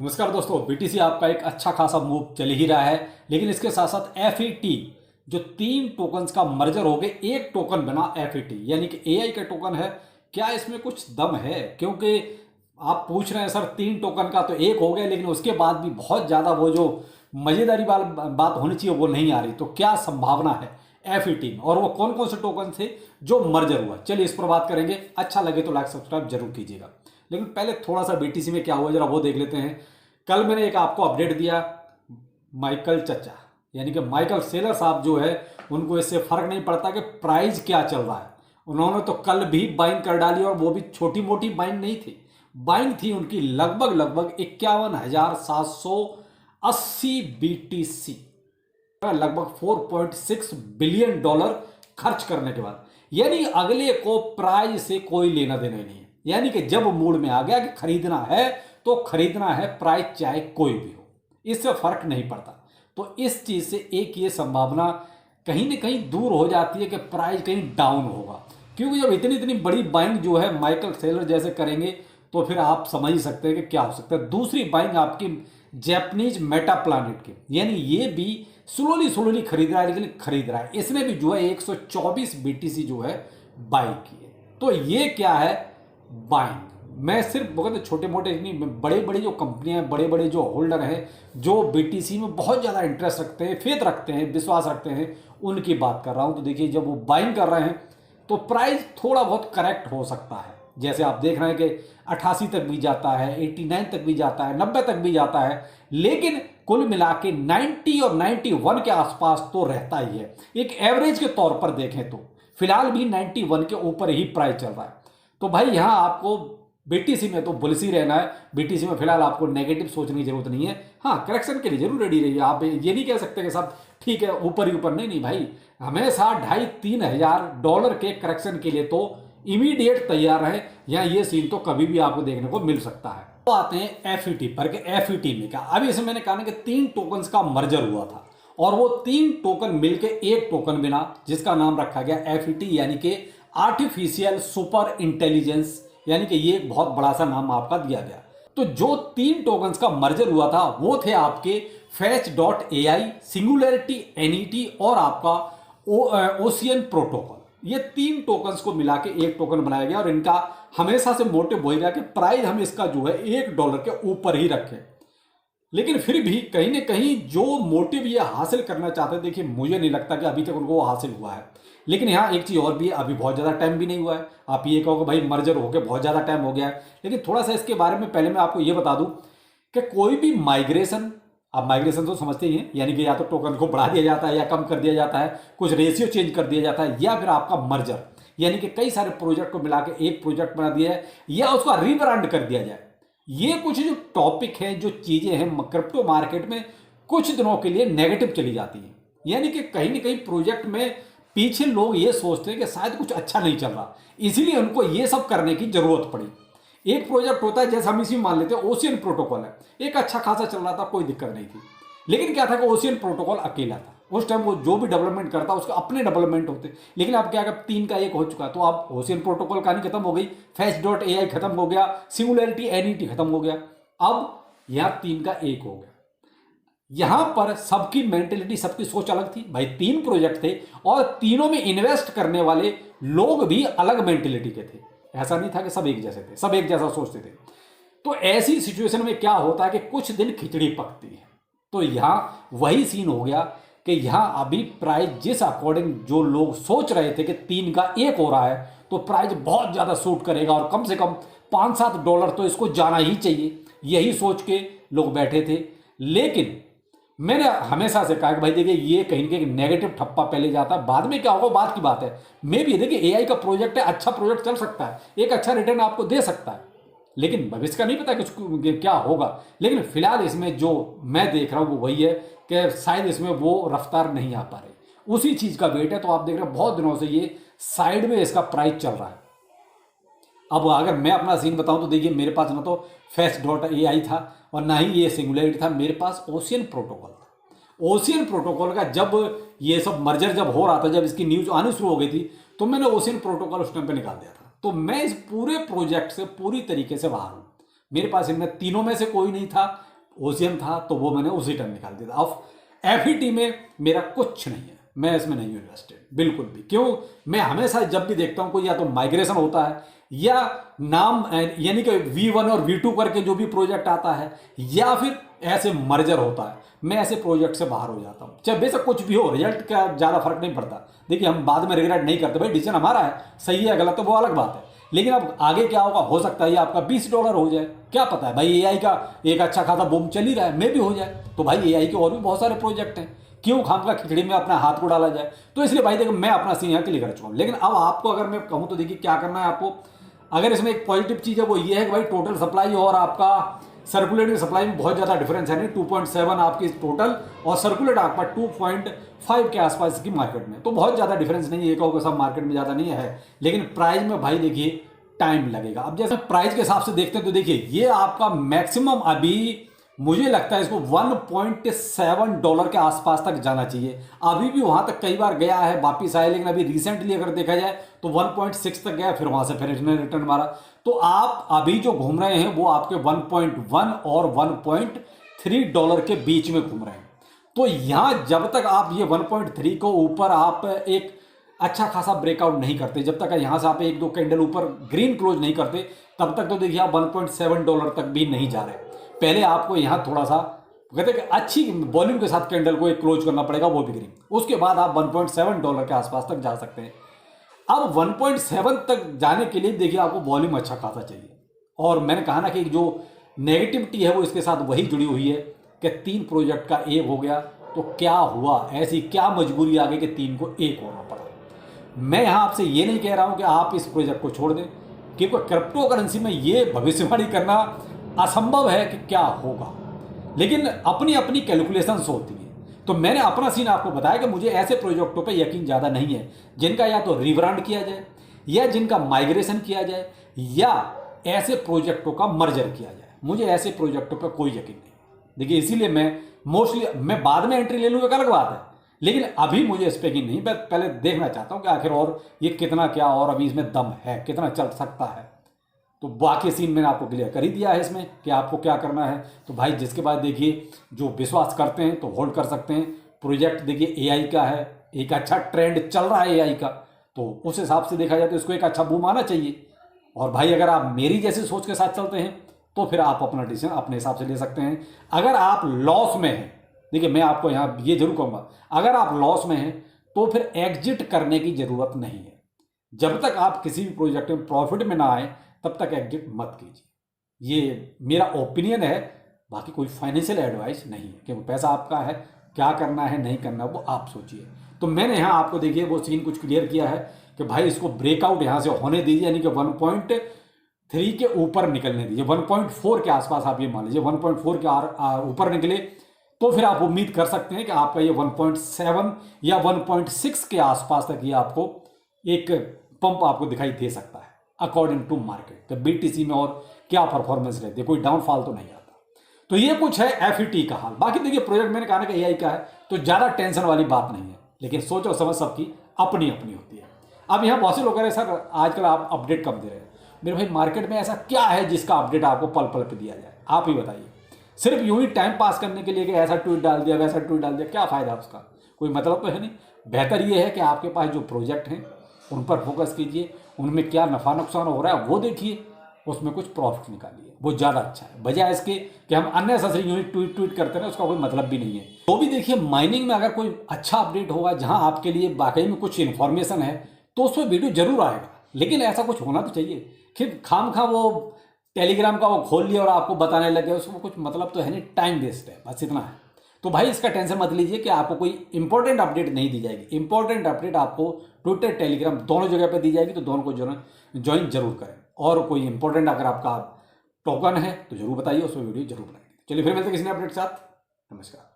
नमस्कार दोस्तों, बीटीसी आपका एक अच्छा खासा मूव चल ही रहा है, लेकिन इसके साथ साथ एफईटी जो तीन टोकन्स का मर्जर हो गए एक टोकन बना एफईटी, यानी कि एआई का टोकन है। क्या इसमें कुछ दम है? क्योंकि आप पूछ रहे हैं सर तीन टोकन का तो एक हो गया, लेकिन उसके बाद भी बहुत ज़्यादा वो जो मज़ेदारी बात होनी चाहिए वो नहीं आ रही। तो क्या संभावना है एफईटी में, और वो कौन कौन से टोकन थे जो मर्जर हुआ? चलिए इस पर बात करेंगे। अच्छा लगे तो लाइक सब्सक्राइब जरूर कीजिएगा। लेकिन पहले थोड़ा सा बीटीसी में क्या हुआ जरा वो देख लेते हैं। कल मैंने एक आपको अपडेट दिया, माइकल चचा यानी कि माइकल सेलर साहब जो है उनको इससे फर्क नहीं पड़ता कि प्राइस क्या चल रहा है। उन्होंने तो कल भी बाइंग कर डाली, और वो भी छोटी मोटी बाइंग नहीं थी। बाइंग थी उनकी लगभग लगभग 51,780 बीटीसी, लगभग $4.6 बिलियन खर्च करने के बाद। यानी अगले को प्राइस से कोई लेना देना नहीं है। यानी कि जब मूड में आ गया कि खरीदना है तो खरीदना है, प्राइस चाहे कोई भी हो, इससे फर्क नहीं पड़ता। तो इस चीज से एक ये संभावना कहीं ना कहीं दूर हो जाती है कि प्राइस कहीं डाउन होगा। क्योंकि जब इतनी इतनी बड़ी बाइंग जो है माइकल सेलर जैसे करेंगे तो फिर आप समझ ही सकते हैं कि क्या हो सकता है। दूसरी बाइंग आपकी जैपनीज मेटा प्लानिट की, यानी ये भी स्लोली स्लोली खरीद रहा है, लेकिन खरीद रहा है। इसने भी जो है 124 बीटीसी जो है बाई की है। तो ये क्या है? बाइंग। मैं सिर्फ बहुत छोटे मोटे नहीं, बड़े बड़े जो कंपनियां हैं, बड़े बड़े जो होल्डर हैं, जो बीटीसी में बहुत ज़्यादा इंटरेस्ट रखते हैं, फेथ रखते हैं, विश्वास रखते हैं, उनकी बात कर रहा हूं। तो देखिए जब वो बाइंग कर रहे हैं तो प्राइस थोड़ा बहुत करेक्ट हो सकता है। जैसे आप देख रहे हैं कि 88 तक भी जाता है, 89 तक भी जाता है, 90 तक भी जाता है, लेकिन कुल मिला के 90 और 91 के आसपास तो रहता ही है। एक एवरेज के तौर पर देखें तो फिलहाल भी 91 के ऊपर ही प्राइस चल रहा है। तो भाई यहां आपको बीटीसी में तो बुलिश ही रहना है। बीटीसी में फिलहाल आपको नेगेटिव सोचने की जरूरत नहीं है। हाँ, करेक्शन के लिए जरूर रेडी रहिए। आप ये नहीं कह सकते कि सब ठीक है ऊपर ही ऊपर, नहीं नहीं भाई, हमेशा 2,500-3,000 के करेक्शन के लिए तो इमीडिएट तैयार रहे। या ये सीन तो कभी भी आपको देखने को मिल सकता है। तो आते हैं एफईटी पर कि एफईटी में क्या। अभी इसमें मैंने कहा कि तीन टोकन्स का मर्जर हुआ था, और वो तीन टोकन मिलके एक टोकन बना, जिसका नाम रखा गया एफईटी, यानी कि आर्टिफिशियल सुपर इंटेलिजेंस, यानी कि ये एक बहुत बड़ा सा नाम आपका दिया गया। तो जो तीन टोकन्स का मर्जर हुआ था वो थे आपके fetch.ai, सिंगुलैरिटी एनईटी और आपका ओशियन प्रोटोकॉल। ये तीन टोकन्स को मिला के एक टोकन बनाया गया, और इनका हमेशा से मोटिव वही रहा कि प्राइस हम इसका जो है $1 के ऊपर ही रखें। लेकिन फिर भी कहीं ना कहीं जो मोटिव ये हासिल करना चाहते हैं, देखिए मुझे नहीं लगता कि अभी तक उनको वो हासिल हुआ है। लेकिन यहाँ एक चीज़ और भी है, अभी बहुत ज़्यादा टाइम भी नहीं हुआ है। आप ये कहोगे भाई मर्जर हो गया बहुत ज़्यादा टाइम हो गया है, लेकिन थोड़ा सा इसके बारे में पहले मैं आपको ये बता दूं कि कोई भी माइग्रेशन, आप माइग्रेशन तो समझते ही हैं, यानी कि या तो टोकन को बढ़ा दिया जाता है या कम कर दिया जाता है, कुछ रेशियो चेंज कर दिया जाता है, या फिर आपका मर्जर, यानी कि कई सारे प्रोजेक्ट को मिला के एक प्रोजेक्ट बना दिया है, या उसका रीब्रांड कर दिया जाए। ये कुछ जो टॉपिक हैं, जो चीजें हैं क्रिप्टो मार्केट में कुछ दिनों के लिए नेगेटिव चली जाती हैं। यानी कि कहीं ना कहीं प्रोजेक्ट में पीछे लोग ये सोचते हैं कि शायद कुछ अच्छा नहीं चल रहा, इसीलिए उनको ये सब करने की जरूरत पड़ी। एक प्रोजेक्ट होता है, जैसे हम इसी में मान लेते हैं ओशियन प्रोटोकॉल है, एक अच्छा खासा चल रहा था, कोई दिक्कत नहीं थी। लेकिन क्या था कि ओशियन प्रोटोकॉल अकेला था उस टाइम, वो जो भी डेवलपमेंट करता उसके अपने डेवलपमेंट होते। लेकिन अब क्या, तीन का एक हो चुका, तो अब ओशियन प्रोटोकॉल कहानी खत्म हो गई, fetch.ai खत्म हो गया, सिंगुलैरिटी एनईटी खत्म हो गया, अब यहां तीन का एक हो गया। यहां पर सबकी मेंटेलिटी, सबकी सोच अलग थी। भाई तीन प्रोजेक्ट थे और तीनों में इन्वेस्ट करने वाले लोग भी अलग मेंटेलिटी के थे। ऐसा नहीं था कि सब एक जैसे थे, सब एक जैसा सोचते थे। तो ऐसी सिचुएशन में क्या होता है कि कुछ दिन खिचड़ी पकती है। तो यहां वही सीन हो गया कि यहां अभी प्राइस जिस अकॉर्डिंग जो लोग सोच रहे थे कि तीन का एक हो रहा है, तो प्राइस बहुत ज्यादा सूट करेगा और कम से कम $5-7 तो इसको जाना ही चाहिए, यही सोच के लोग बैठे थे। लेकिन मैंने हमेशा से कहा कि भाई देखिए ये कहीं ना कहीं नेगेटिव ठप्पा पहले जाता है, बाद में क्या होगा बात की बात है। मे भी देखिए एआई का प्रोजेक्ट है, अच्छा प्रोजेक्ट चल सकता है, एक अच्छा रिटर्न आपको दे सकता है, लेकिन भविष्य का नहीं पता कुछ क्या होगा। लेकिन फिलहाल इसमें जो मैं देख रहा हूं वो वही है कि शायद इसमें वो रफ्तार नहीं आ पा रही, उसी चीज का वेट है। तो आप देख रहे हैं बहुत दिनों से ये साइड में इसका प्राइस चल रहा है। अब अगर मैं अपना सीन बताऊं तो देखिए मेरे पास ना तो fetch.ai था और ना ही ये सिंगुलैरिटी था, मेरे पास ओशियन प्रोटोकॉल था। ओशियन प्रोटोकॉल का जब ये सब मर्जर जब हो रहा था, जब इसकी न्यूज आनी शुरू हो गई थी, तो मैंने ओशियन प्रोटोकॉल उस टाइम पे निकाल दिया था। तो मैं इस पूरे प्रोजेक्ट से पूरी तरीके से बाहर हूं। मेरे पास इनमें तीनों में से कोई नहीं था, ओशियन था तो वो मैंने उसी टाइम निकाल दिया था। अब एफईटी में मेरा कुछ नहीं है, मैं इसमें नहीं हूँ इन्वेस्टेड बिल्कुल भी। क्यों? मैं हमेशा जब भी देखता हूँ कोई या तो माइग्रेशन होता है या नाम यानी कि V1 और V2 करके जो भी प्रोजेक्ट आता है या फिर ऐसे मर्जर होता है, मैं ऐसे प्रोजेक्ट से बाहर हो जाता हूँ। चाहे बेशक कुछ भी हो, रिजल्ट का ज़्यादा फर्क नहीं पड़ता। देखिए हम बाद में रिग्रेट नहीं करते, भाई डिसीजन हमारा है, सही है गलत है वो अलग बात है, लेकिन अब आगे क्या होगा, हो सकता है ये आपका $20 हो जाए, क्या पता है भाई। एआई का एक अच्छा खासा बूम चल ही रहा है, मे भी हो जाए। तो भाई एआई के और भी बहुत सारे प्रोजेक्ट हैं, क्यों खामखा खिचड़ी में अपना हाथ को डाला जाए। तो इसलिए भाई देखो मैं अपना सीन यहाँ क्लियर कर चुका हूँ। लेकिन अब आपको अगर मैं कहूँ तो देखिए क्या करना है आपको। अगर इसमें एक पॉजिटिव चीज़ है वो ये है कि भाई टोटल सप्लाई और आपका सर्कुलेटिंग सप्लाई में बहुत ज़्यादा डिफरेंस है नहीं। 2.7 आपकी टोटल और सर्कुलेट आपका 2.5 के आसपास की मार्केट में, तो बहुत ज़्यादा डिफरेंस नहीं है। एक और सब मार्केट में ज़्यादा नहीं है, लेकिन प्राइस में भाई देखिए टाइम लगेगा। अब जैसे प्राइस के हिसाब से देखते हैं तो देखिए ये आपका मैक्सिमम अभी मुझे लगता है इसको $1.7 के आसपास तक जाना चाहिए। अभी भी वहां तक कई बार गया है, वापिस आया, लेकिन अभी रिसेंटली अगर देखा जाए तो 1.6 तक गया, फिर वहां से फिर इसने रिटर्न मारा। तो आप अभी जो घूम रहे हैं वो आपके 1.1 और $1.3 के बीच में घूम रहे हैं। तो यहां जब तक आप ये 1.3 को ऊपर आप एक अच्छा खासा ब्रेकआउट नहीं करते, जब तक यहां से आप एक दो कैंडल ऊपर ग्रीन क्लोज नहीं करते, तब तक तो देखिए आप $1.7 तक भी नहीं जा रहे। पहले आपको यहां थोड़ा सा कहते हैं अच्छी वॉल्यूम के साथ कैंडल को एक क्लोज करना पड़ेगा, वो भी ग्रीन, उसके बाद आप $1.7 के आसपास तक जा सकते हैं। अब 1.7 तक जाने के लिए देखिए आपको वॉल्यूम अच्छा खासा चाहिए। और मैंने कहा ना कि जो नेगेटिविटी है वो इसके साथ वही जुड़ी हुई है कि 3 प्रोजेक्ट का एक हो गया, तो क्या हुआ, ऐसी क्या मजबूरी आ गई कि 3 को एक होना पड़ा। मैं यहां आपसे ये नहीं कह रहा हूं कि आप इस प्रोजेक्ट को छोड़ दें, क्योंकि क्रिप्टो करेंसी में ये भविष्यवाणी करना असंभव है कि क्या होगा, लेकिन अपनी अपनी कैलकुलेशंस होती है। तो मैंने अपना सीन आपको बताया कि मुझे ऐसे प्रोजेक्टों पे यकीन ज़्यादा नहीं है जिनका या तो रिब्रांड किया जाए या जिनका माइग्रेशन किया जाए या ऐसे प्रोजेक्टों का मर्जर किया जाए। मुझे ऐसे प्रोजेक्टों पे कोई यकीन नहीं। देखिए इसीलिए मैं बाद में एंट्री ले लूँगा, एक अलग बात है, लेकिन अभी मुझे इस पर यकीन नहीं। मैं पहले देखना चाहता हूँ कि आखिर और ये कितना क्या और अभी इसमें दम है, कितना चल सकता है। तो बाकी सीन मैंने आपको क्लियर कर ही दिया है इसमें कि आपको क्या करना है। तो भाई जिसके बाद देखिए जो विश्वास करते हैं तो होल्ड कर सकते हैं। प्रोजेक्ट देखिए एआई का है, एक अच्छा ट्रेंड चल रहा है एआई का, तो उस हिसाब से देखा जाए तो इसको एक अच्छा बूम आना चाहिए। और भाई अगर आप मेरी जैसी सोच के साथ चलते हैं तो फिर आप अपना डिसीजन अपने हिसाब से ले सकते हैं। अगर आप लॉस में हैं, देखिए मैं आपको यहाँ ये जरूर कहूँगा, अगर आप लॉस में हैं तो फिर एग्जिट करने की जरूरत नहीं है। जब तक आप किसी भी प्रोजेक्ट में प्रॉफिट में ना आए तब तक एग्जिट मत कीजिए। ये मेरा ओपिनियन है, बाकी कोई फाइनेंशियल एडवाइस नहीं है, क्योंकि पैसा आपका है, क्या करना है नहीं करना वो आप सोचिए। तो मैंने यहाँ आपको देखिए वो सीन कुछ क्लियर किया है कि भाई इसको ब्रेकआउट यहाँ से होने दीजिए, यानी कि 1.3 के ऊपर निकलने दीजिए। 1.4 के आसपास आप ये मान लीजिए 1.4 के ऊपर निकले तो फिर आप उम्मीद कर सकते हैं कि आपका ये 1.7 या 1.6 के आसपास तक ये आपको एक पंप आपको दिखाई दे सकता है अकॉर्डिंग टू मार्केट। तो बीटीसी में और क्या परफॉर्मेंस रहती है, कोई डाउनफॉल तो नहीं आता। तो ये कुछ है एफईटी का हाल। बाकी देखिए प्रोजेक्ट मैंने कहा ना कि एआई का है तो ज़्यादा टेंशन वाली बात नहीं है, लेकिन सोच और समझ सबकी अपनी अपनी होती है। अब यहाँ बहुत से लोग कह रहे हैं सर आजकल आप अपडेट कब दे रहे हैं। मेरे भाई मार्केट में ऐसा क्या है जिसका अपडेट आपको पल पल पे दिया जाए, आप ही बताइए। सिर्फ यूं ही टाइम पास करने के लिए कि ऐसा ट्वीट डाल दिया वैसा ट्वीट डाल दिया, क्या फ़ायदा उसका, कोई मतलब तो है नहीं। बेहतर ये है कि आपके पास जो प्रोजेक्ट हैं उन पर फोकस कीजिए, उनमें क्या नफ़ा नुकसान हो रहा है वो देखिए, उसमें कुछ प्रॉफिट निकालिए, वो ज़्यादा अच्छा है बजाय इसके कि हम अननेसेसरी यूं ही ट्वीट करते रहे, उसका कोई मतलब भी नहीं है। तो भी देखिए माइनिंग में अगर कोई अच्छा अपडेट होगा जहां आपके लिए वाकई में कुछ इन्फॉर्मेशन है तो उस पर वीडियो जरूर आएगा, लेकिन ऐसा कुछ होना तो चाहिए। फिर खामखा वो टेलीग्राम का वो खोल लिया और आपको बताने लगे, उसमें कुछ मतलब तो है नहीं, टाइम वेस्ट है, बस इतना है। तो भाई इसका टेंशन मत लीजिए कि आपको कोई इंपॉर्टेंट अपडेट नहीं दी जाएगी। इंपॉर्टेंट अपडेट आपको ट्विटर टेलीग्राम दोनों जगह पे दी जाएगी, तो दोनों को ज्वाइन जरूर करें। और कोई इंपॉर्टेंट अगर आपका टोकन है तो जरूर बताइए, उस पर वीडियो जरूर बनाइए। चलिए फिर मिलते हैं किसी नए अपडेट के साथ। नमस्कार।